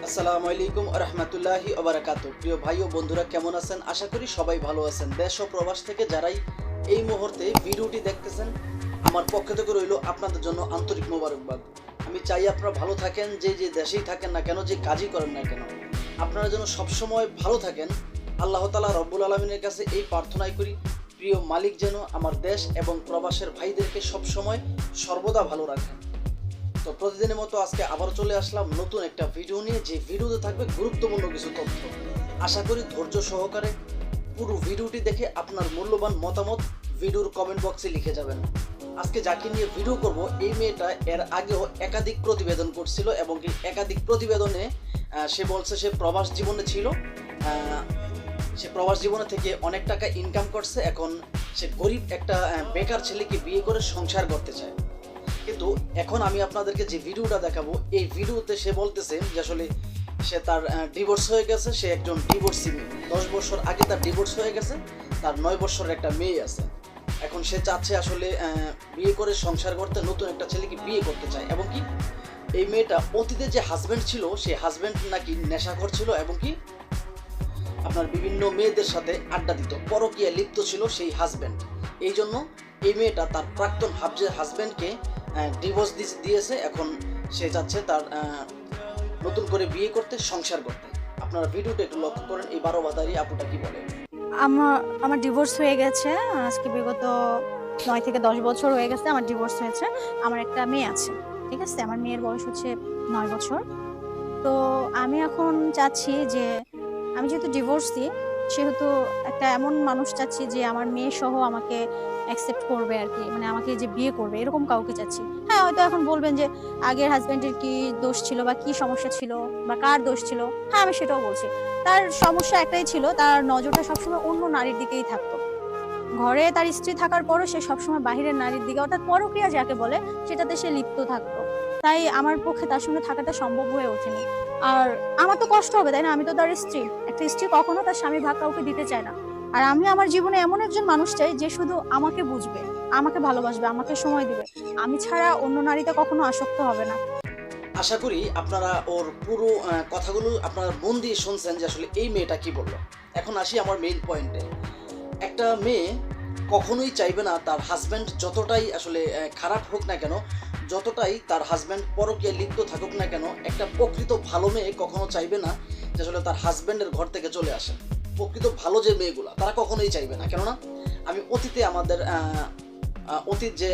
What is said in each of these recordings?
আসসালামু আলাইকুম রহমতুল্লাহি ওবারাকাতু। প্রিয় ভাই ও বন্ধুরা, কেমন আছেন? আশা করি সবাই ভালো আছেন। দেশ ও প্রবাস থেকে যারাই এই মুহূর্তে ভিডিওটি দেখতেছেন, আমার পক্ষ থেকে রইল আপনাদের জন্য আন্তরিক মোবারকবাদ। আমি চাই আপনারা ভালো থাকেন, যে দেশেই থাকেন না কেন, যে কাজই করেন না কেন, আপনারা যেন সবসময় ভালো থাকেন। আল্লাহ তাআলা রব্বুল আলামিনের কাছে এই প্রার্থনাই করি, প্রিয় মালিক যেন আমার দেশ এবং প্রবাসের ভাইদেরকে সবসময় সর্বদা ভালো রাখেন। তো প্রতিদিনের মতো আজকে আবার চলে আসলাম নতুন একটা ভিডিও নিয়ে, যে ভিডিওতে থাকবে গুরুত্বপূর্ণ কিছু তথ্য। আশা করি ধৈর্য সহকারে পুরো ভিডিওটি দেখে আপনার মূল্যবান মতামত ভিডিওর কমেন্ট বক্সে লিখে যাবেন। আজকে যাকে নিয়ে ভিডিও করব, এই মেয়েটা এর আগেও একাধিক প্রতিবেদন করছিল এবং একাধিক প্রতিবেদনে সে বলছে সে প্রবাস জীবনে ছিল, সে প্রবাস জীবনে থেকে অনেক টাকা ইনকাম করছে, এখন সে গরিব একটা বেকার ছেলেকে বিয়ে করে সংসার করতে চায়। কিন্তু এখন আমি আপনাদেরকে যে ভিডিওটা দেখাবো, এই ভিডিওতে সে বলতেছে যে আসলে সে তার ডিভোর্স হয়ে গেছে, সে একজন ডিভোর্সি মেয়ে। 10 বছর আগে তার ডিভোর্স হয়ে গেছে, তার 9 বছরের একটা মেয়ে আছে। এখন সে চাচ্ছে আসলে বিয়ে করে সংসার করতে, নতুন একটা ছেলেকে বিয়ে করতে চায়। এবং কি এই মেয়েটা অতীতে যে হাজব্যান্ড ছিল, সেই হাজব্যান্ড নাকি নেশাখোর ছিল এবং কি আপনার বিভিন্ন মেয়েদের সাথে আড্ডা দিত, পরকীয়া লিপ্ত ছিল সেই হাজব্যান্ড। এই জন্য এই মেয়েটা তার প্রাক্তন হাজব্যান্ডকে ডিভোর্স দিয়েছে। এখন সে যাচ্ছে তার নতুন করে বিয়ে করতে, সংসার করতে। আপনারা ভিডিওটা একটু লক্ষ্য করেন, এই 12 বাদারি আপুটা কি বলে। আমার ডিভোর্স হয়ে গেছে। আজকে বিগত 9 থেকে 10 বছর হয়ে গেছে আমার ডিভোর্স হয়েছে। আমার একটা মেয়ে আছে, ঠিক আছে? আমার মেয়ের বয়স হচ্ছে 9 বছর। তো আমি এখন চাচ্ছি যে আমি যেহেতু ডিভোর্সি, সেহেতু একটা এমন মানুষ চাচ্ছি যে আমার মেয়ে সহ আমাকে অ্যাকসেপ্ট করবে আর কি, মানে আমাকে যে বিয়ে করবে এরকম কাউকে চাচ্ছি। হ্যাঁ, হয়তো এখন বলবেন যে আগের হাজবেন্ডের কি দোষ ছিল বা কি সমস্যা ছিল বা কার দোষ ছিল। হ্যাঁ, আমি সেটাও বলছি। তার সমস্যা একটাই ছিল, তার নজরটা সবসময় অন্য নারীর দিকেই থাকতো। ঘরে তার স্ত্রী থাকার পরও সে সবসময় বাহিরের নারীর দিকে, অর্থাৎ পরক্রিয়া যাকে বলে, সেটাতে সে লিপ্ত থাকতো। তাই আমার পক্ষে তার সঙ্গে থাকাটা সম্ভব হয়ে ওঠেনি। আর আমার তো কষ্ট হবে, তাই না? আমি তো তার স্ত্রী। একটা স্ত্রী কখনো তার স্বামীর ভাগ কাউকে দিতে চায় না। আর আমি আমার জীবনে এমন একজন মানুষ চাই যে শুধু আমাকে বুঝবে, আমাকে ভালোবাসবে, আমাকে সময় দিবে। আমি ছাড়া অন্য নারীতে কখনো আসক্ত হবে না। আশা করি আপনারা ওর পুরো কথাগুলো আপনারা মন দিয়ে শুনছেন যে আসলে এই মেয়েটা কি বললো। এখন আসি আমার মেইন পয়েন্টে। একটা মেয়ে কখনোই চাইবে না তার হাজব্যান্ড যতটাই আসলে খারাপ হোক না কেন, যতটাই তার হাজব্যান্ড পরকীয়ায় লিপ্ত থাকুক না কেন, একটা প্রকৃত ভালো মেয়ে কখনো চাইবে না যে আসলে তার হাজব্যান্ডের ঘর থেকে চলে আসে। প্রকৃত ভালো যে মেয়েগুলো, তারা কখনোই চাইবে না। কেননা আমি অতীতে আমাদের অতীত যে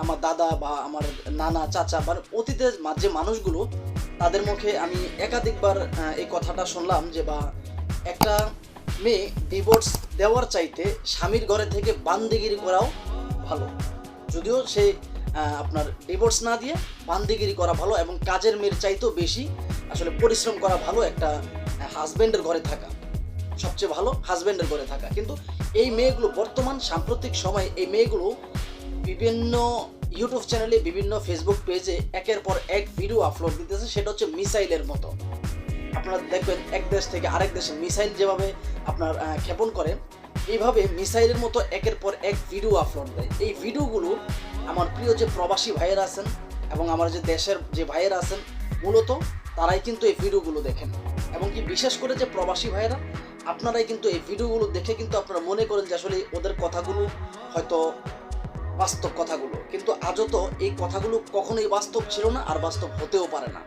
আমার দাদা বা আমার নানা চাচা বা অতীতের যে মানুষগুলো, তাদের মুখে আমি একাধিকবার এই কথাটা শুনলাম যে বা একটা মেয়ে ডিভোর্স দেওয়ার চাইতে স্বামীর ঘরে থেকে বান্দিগিরি করাও ভালো। যদিও সে আপনার ডিভোর্স না দিয়ে বান্দিগিরি করা ভালো, এবং কাজের মেয়ের চাইতেও বেশি আসলে পরিশ্রম করা ভালো একটা হাজব্যান্ডের ঘরে থাকা। সবচেয়ে ভালো হাজব্যান্ডের ঘরে থাকা। কিন্তু এই মেয়েগুলো বর্তমান সাম্প্রতিক সময়ে এই মেয়েগুলো বিভিন্ন ইউটিউব চ্যানেলে, বিভিন্ন ফেসবুক পেজে একের পর এক ভিডিও আপলোড দিতেছে, সেটা হচ্ছে মিসাইলের মতো। আপনারা দেখবেন এক দেশ থেকে আরেক দেশে মিসাইল যেভাবে আপনার ক্ষেপণ করে, এইভাবে মিসাইলের মতো একের পর এক ভিডিও আপলোড দেয়। এই ভিডিওগুলো আমার প্রিয় যে প্রবাসী ভাইয়েরা আছেন এবং আমার যে দেশের যে ভাইয়েরা আছেন, মূলত তারাই কিন্তু এই ভিডিওগুলো দেখেন। এবং কি বিশেষ করে যে প্রবাসী ভাইয়েরা, আপনারাই কিন্তু এই ভিডিওগুলো দেখে কিন্তু আপনারা মনে করেন যে আসলে ওদের কথাগুলো হয়তো বাস্তব কথাগুলো, কিন্তু আজও তো এই কথাগুলো কখনোই বাস্তব ছিল না, আর বাস্তব হতেও পারে না।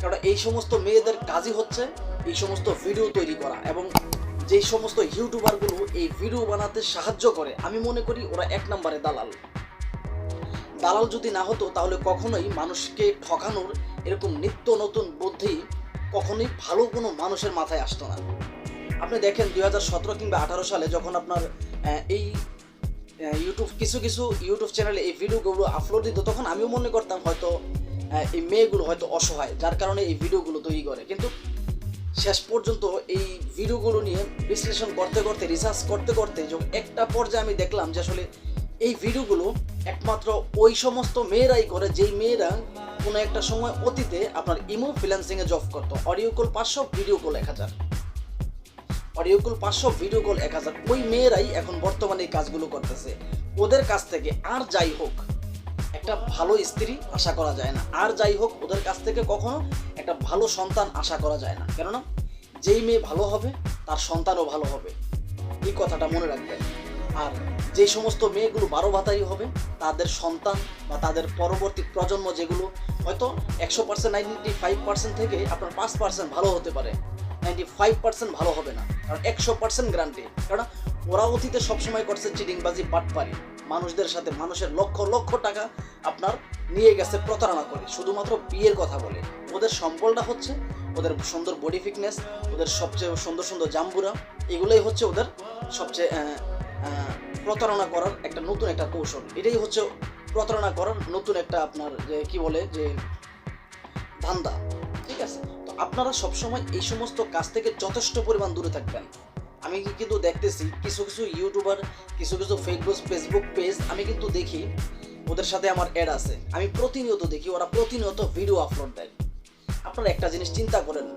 কারণ এই সমস্ত মেয়েদের কাজই হচ্ছে এই সমস্ত ভিডিও তৈরি করা, এবং যেই সমস্ত ইউটিউবারগুলো এই ভিডিও বানাতে সাহায্য করে, আমি মনে করি ওরা 1 নম্বরে দালাল। দালাল যদি না হতো তাহলে কখনোই মানুষকে ঠকানোর এরকম নিত্য নতুন বুদ্ধি কখনোই ভালো কোনো মানুষের মাথায় আসতো না। আপনি দেখেন 2017 কিংবা 18 সালে যখন আপনার এই কিছু ইউটিউব চ্যানেলে এই ভিডিওগুলো আপলোড দিত, তখন আমিও মনে করতাম হয়তো এই মেয়েগুলো হয়তো অসহায়, যার কারণে এই ভিডিওগুলো তৈরি করে। কিন্তু শেষ পর্যন্ত এই ভিডিওগুলো নিয়ে বিশ্লেষণ করতে করতে, রিসার্চ করতে করতে যখন একটা পর্যায়ে আমি দেখলাম যে আসলে এই ভিডিওগুলো একমাত্র ওই সমস্ত মেয়েরাই করে যেই মেয়েরা কোনো একটা সময় অতীতে আপনার ইমো ফ্রিল্যান্সিংয়ে জব করতো। Audio call 500, video call 1000, audio call 500, video call 1000। ওই মেয়েরাই এখন বর্তমানে এই কাজগুলো করতেছে। ওদের কাছ থেকে আর যাই হোক, একটা ভালো স্ত্রী আশা করা যায় না। আর যাই হোক, ওদের কাছ থেকে কখনো একটা ভালো সন্তান আশা করা যায় না, কেননা যেই মেয়ে ভালো হবে তার সন্তানও ভালো হবে, এই কথাটা মনে রাখবেন। আর যে সমস্ত মেয়েগুলো 12 ভাতারি হবে, তাদের সন্তান বা তাদের পরবর্তী প্রজন্ম যেগুলো হয়তো 100% 95% থেকে আপনার 5% ভালো হতে পারে, 95% ভালো হবে না, কারণ 100% গ্যারান্টি। কারণ ওরা অতীতে সবসময় করছে চিটিংবাজি, বাটপারি, মানুষদের সাথে মানুষের লক্ষ লক্ষ টাকা আপনার নিয়ে গেছে প্রতারণা করে, শুধুমাত্র বিয়ের কথা বলে। ওদের সম্বলটা হচ্ছে ওদের সুন্দর বডি ফিটনেস, ওদের সবচেয়ে সুন্দর সুন্দর জাম্বুরা, এগুলোই হচ্ছে ওদের সবচেয়ে প্রতারণা করার একটা নতুন একটা কৌশল। এটাই হচ্ছে প্রতারণা করার নতুন একটা আপনার যে কি বলে যে ধান্দা, ঠিক আছে? তো আপনারা সবসময় এই সমস্ত কাজ থেকে যথেষ্ট পরিমাণ দূরে থাকবেন। আমি কিন্তু দেখতেছি কিছু কিছু ইউটিউবার, কিছু কিছু ফেসবুক পেজ আমি কিন্তু দেখি, ওদের সাথে আমার অ্যাড আছে, আমি প্রতিনিয়ত দেখি ওরা প্রতিনিয়ত ভিডিও আপলোড দেয়। আপনারা একটা জিনিস চিন্তা করেন,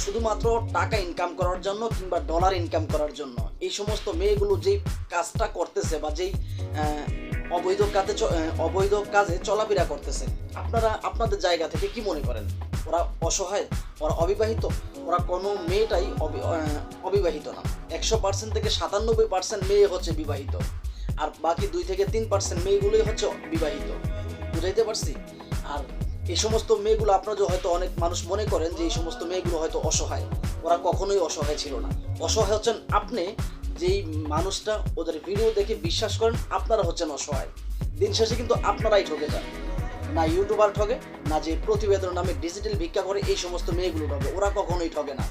শুধুমাত্র টাকা ইনকাম করার জন্য কিংবা ডলার ইনকাম করার জন্য এই সমস্ত মেয়েগুলো যেই কাজটা করতেছে বা যেই অবৈধ কাজে চলাফেরা করতেছে, আপনারা আপনাদের জায়গা থেকে কি মনে করেন? ওরা অসহায়, ওরা অবিবাহিত? ওরা কোনো মেয়েটাই অবিবাহিত না। 100% থেকে 97% মেয়ে হচ্ছে বিবাহিত, আর বাকি 2 থেকে 3% মেয়েগুলোই হচ্ছে বিবাহিত। বুঝাইতে পারছি? আর এই সমস্ত মেয়েগুলো আপনারা যে হয়তো অনেক মানুষ মনে করেন যে এই সমস্ত মেয়েগুলো হয়তো অসহায়, ওরা কখনোই অসহায় ছিল না। অসহায় হচ্ছেন আপনি, যেই মানুষটা ওদের ভিডিও দেখে বিশ্বাস করেন, আপনারা হচ্ছেন অসহায়। দিন শেষে কিন্তু আপনারাই ঠকে যান, না ইউটিউবার ঠকে, না যে প্রতিবেদন নামে ডিজিটাল ভিক্ষা করে এই সমস্ত মেয়েগুলো ঠকে, ওরা কখনোই ঠকে না।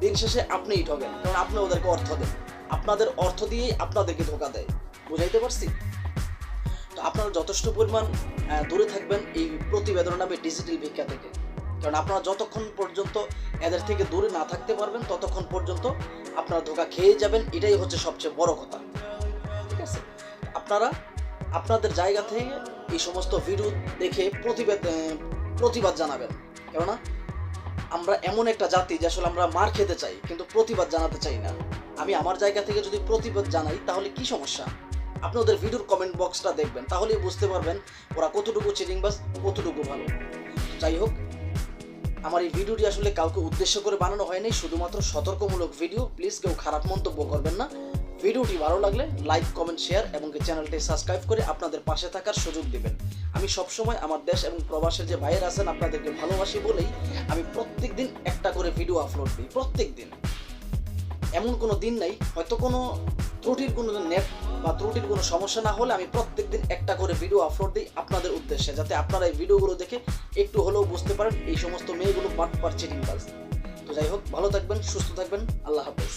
দিন শেষে আপনিই ঠকেন, কারণ আপনি ওদেরকে অর্থ দেন, আপনাদের অর্থ দিয়েই আপনাদেরকে ধোকা দেয়। বুঝাইতে পারছি? তো আপনারা যথেষ্ট পরিমাণ দূরে থাকবেন এই প্রতিবেদন নামে ডিজিটাল ভিক্ষা থেকে, কারণ আপনারা যতক্ষণ পর্যন্ত এদের থেকে দূরে না থাকতে পারবেন ততক্ষণ পর্যন্ত আপনারা ধোকা খেয়ে যাবেন, এটাই হচ্ছে সবচেয়ে বড় কথা, ঠিক আছে? আপনারা আপনাদের জায়গা থেকে এই সমস্ত ভিডিও দেখে প্রতিবাদ জানাবেন, কেননা আমরা এমন একটা জাতি যে আসলে আমরা মার খেতে চাই কিন্তু প্রতিবাদ জানাতে চাই না। আমি আমার জায়গা থেকে যদি প্রতিবাদ জানাই তাহলে কি সমস্যা? আপনি ওদের ভিডিওর কমেন্ট বক্সটা দেখবেন, তাহলেই বুঝতে পারবেন ওরা কতটুকু চিটিংবাজ, কতটুকু ভালো। যাই হোক, আমার এই ভিডিওটি আসলে কাউকে উদ্দেশ্য করে বানানো হয়নি, শুধুমাত্র সতর্কমূলক ভিডিও। প্লিজ কেউ খারাপ মন্তব্য করবেন না। ভিডিওটি ভালো লাগলে লাইক, কমেন্ট, শেয়ার এবং চ্যানেলটি সাবস্ক্রাইব করে আপনাদের পাশে থাকার সুযোগ দিবেন। আমি সবসময় আমার দেশ এবং প্রবাসের যে ভাইয়েরা আছেন আপনাদেরকে ভালোবাসি বলেই আমি প্রত্যেক দিন একটা করে ভিডিও আপলোড দিই। প্রত্যেক দিন, এমন কোনো দিন নাই হয়তো কোনো ত্রুটির কোনো নেট বা ত্রুটির কোনো সমস্যা না হলে আমি প্রত্যেক দিন একটা করে ভিডিও আপলোড দিই আপনাদের উদ্দেশ্যে, যাতে আপনারা এই ভিডিওগুলো দেখে একটু হলেও বুঝতে পারেন এই সমস্ত মেয়েগুলো বাটপার চিটিংবাজ। তো যাই হোক, ভালো থাকবেন, সুস্থ থাকবেন, আল্লাহ হাফেজ।